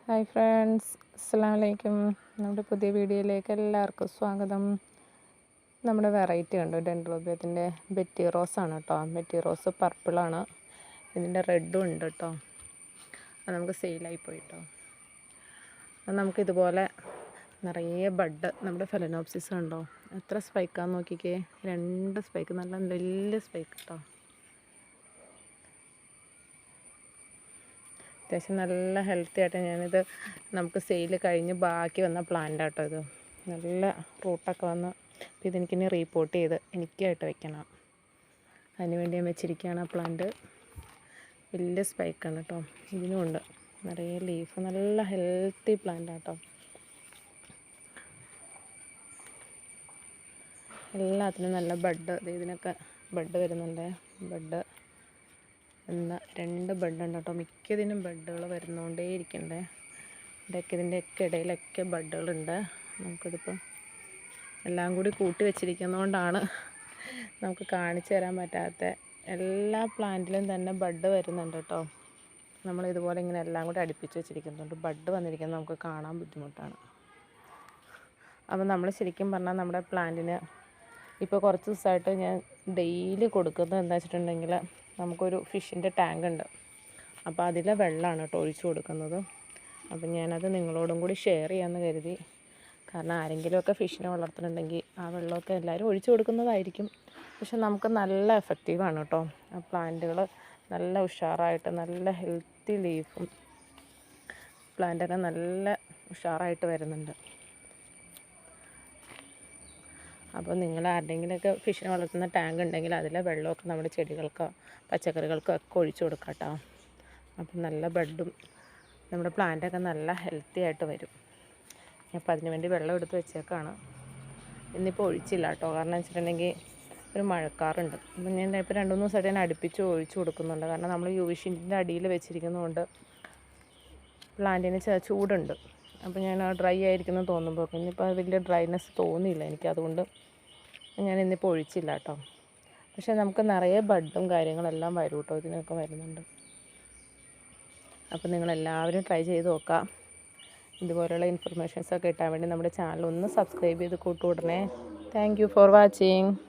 Hi friends, അസ്സലാമു അലൈക്കും. നമ്മുടെ പുതിയ വീഡിയോയിലേക്ക് എല്ലാവർക്കും സ്വാഗതം. നമ്മുടെ വെറൈറ്റി ഉണ്ട് ഡെൻഡ്രോബിയത്തിൻ്റെ ബെറ്റി റോസാണ് കേട്ടോ. ബെറ്റി റോസ് പർപ്പിളാണ്, ഇതിൻ്റെ റെഡും ഉണ്ട് കേട്ടോ. അത് നമുക്ക് സെയിലായി പോയി കേട്ടോ. അത് നമുക്കിതുപോലെ നിറയെ ബഡ്, നമ്മുടെ ഫെലനോപ്സിസ് ഉണ്ടോ, എത്ര സ്പൈക്കാന്ന് നോക്കിക്കേ. 2 സ്പൈക്ക്, നല്ല വലിയ സ്പൈക്ക് കേട്ടോ. അത്യാവശ്യം നല്ല ഹെൽത്തി ആയിട്ട് ഞാനിത് നമുക്ക് സെയിൽ കഴിഞ്ഞ് ബാക്കി വന്ന പ്ലാന്റ് ആട്ടോ. ഇത് നല്ല റൂട്ടൊക്കെ വന്ന്, അപ്പോൾ ഇതെനിക്കിനി റീപോർട്ട് ചെയ്ത് എനിക്കായിട്ട് വെക്കണം. അതിന് വേണ്ടി ഞാൻ വെച്ചിരിക്കുകയാണ് ആ പ്ലാന്റ്. വലിയ സ്പൈക്കാണ് കേട്ടോ. ഇതിനുമുണ്ട് നിറയെ ലീഫ്, നല്ല ഹെൽത്തി പ്ലാന്റ് ആട്ടോ. എല്ലാത്തിനും നല്ല ബഡ്, ഇതിനൊക്കെ ബഡ് വരുന്നുണ്ട്. ബഡ് 2 ബഡ് ഉണ്ട് കേട്ടോ. മിക്കതിനും ബഡുകൾ വരുന്നുകൊണ്ടേ ഇരിക്കണ്ടേ. ഇതിൻ്റെയൊക്കെ ഇടയിലൊക്കെ ബഡുകളുണ്ട്. നമുക്കിതിപ്പം എല്ലാം കൂടി കൂട്ടി വെച്ചിരിക്കുന്നതുകൊണ്ടാണ് നമുക്ക് കാണിച്ചു തരാൻ പറ്റാത്ത. എല്ലാ പ്ലാന്റിലും തന്നെ ബഡ് വരുന്നുണ്ട് കേട്ടോ. നമ്മളിതുപോലെ ഇങ്ങനെ എല്ലാം കൂടി അടുപ്പിച്ച് വെച്ചിരിക്കുന്നുണ്ട്. ബഡ് വന്നിരിക്കുന്നത് നമുക്ക് കാണാൻ ബുദ്ധിമുട്ടാണ്. അപ്പം നമ്മൾ ശരിക്കും പറഞ്ഞാൽ നമ്മുടെ പ്ലാന്റിന് ഇപ്പോൾ കുറച്ച് ദിവസമായിട്ട് ഞാൻ ഡെയിലി കൊടുക്കുന്നത് എന്താ വെച്ചിട്ടുണ്ടെങ്കിൽ, നമുക്കൊരു ഫിഷിൻ്റെ ടാങ്ക് ഉണ്ട്. അപ്പോൾ അതിലെ വെള്ളമാണ് കേട്ടോ ഒഴിച്ചു കൊടുക്കുന്നത്. അപ്പം ഞാനത് നിങ്ങളോടും കൂടി ഷെയർ ചെയ്യാമെന്ന് കരുതി. കാരണം ആരെങ്കിലുമൊക്കെ ഫിഷിനെ വളർത്തുന്നുണ്ടെങ്കിൽ ആ വെള്ളമൊക്കെ എല്ലാവരും ഒഴിച്ചു കൊടുക്കുന്നതായിരിക്കും. പക്ഷെ നമുക്ക് നല്ല എഫക്റ്റീവാണ് കേട്ടോ. ആ പ്ലാന്റുകൾ നല്ല ഉഷാറായിട്ട്, നല്ല ഹെൽത്തി ലീഫും പ്ലാന്റൊക്കെ നല്ല ഉഷാറായിട്ട് വരുന്നുണ്ട്. അപ്പോൾ നിങ്ങൾ ആരുടെയെങ്കിലുമൊക്കെ ഫിഷിനെ വളർത്തുന്ന ടാങ്ക് ഉണ്ടെങ്കിൽ അതിലെ വെള്ളമൊക്കെ നമ്മുടെ ചെടികൾക്കോ പച്ചക്കറികൾക്കോ ഒക്കെ ഒഴിച്ചു കൊടുക്കാം കേട്ടോ. അപ്പം നല്ല ബഡും നമ്മുടെ പ്ലാന്റൊക്കെ നല്ല ഹെൽത്തി ആയിട്ട് വരും. അപ്പോൾ അതിന് വേണ്ടി വെള്ളം എടുത്ത് വെച്ചേക്കാണ്. ഇന്നിപ്പോൾ ഒഴിച്ചില്ല കേട്ടോ. കാരണം വെച്ചിട്ടുണ്ടെങ്കിൽ ഒരു മഴക്കാറുണ്ട്. അപ്പം ഞാൻ ഇപ്പോൾ 2-3 ദിവസമായിട്ട് ഞാൻ അടുപ്പിച്ച് ഒഴിച്ചു കൊടുക്കുന്നുണ്ട്. കാരണം നമ്മൾ UV ഷീറ്റിൻ്റെ അടിയിൽ വെച്ചിരിക്കുന്നതുകൊണ്ട് പ്ലാന്റിന് ചൂടുണ്ട്. അപ്പോൾ ഞാൻ ഡ്രൈ ആയിരിക്കുന്നു തോന്നുമ്പോൾ, ഇന്നിപ്പോൾ വലിയ ഡ്രൈനെസ് തോന്നിയില്ല എനിക്ക്. അതുകൊണ്ട് ഞാൻ ഇന്നിപ്പോൾ ഒഴിച്ചില്ല കേട്ടോ. പക്ഷേ നമുക്ക് നിറയെ ബഡും കാര്യങ്ങളെല്ലാം വരും കേട്ടോ. ഇതിനൊക്കെ വരുന്നുണ്ട്. അപ്പോൾ നിങ്ങളെല്ലാവരും ട്രൈ ചെയ്ത് നോക്കാം. ഇതുപോലെയുള്ള ഇൻഫർമേഷൻസൊക്കെ കിട്ടാൻ വേണ്ടി നമ്മുടെ ചാനൽ ഒന്ന് സബ്സ്ക്രൈബ് ചെയ്ത് കൂട്ടുകൂടണേ. Thank you for watching.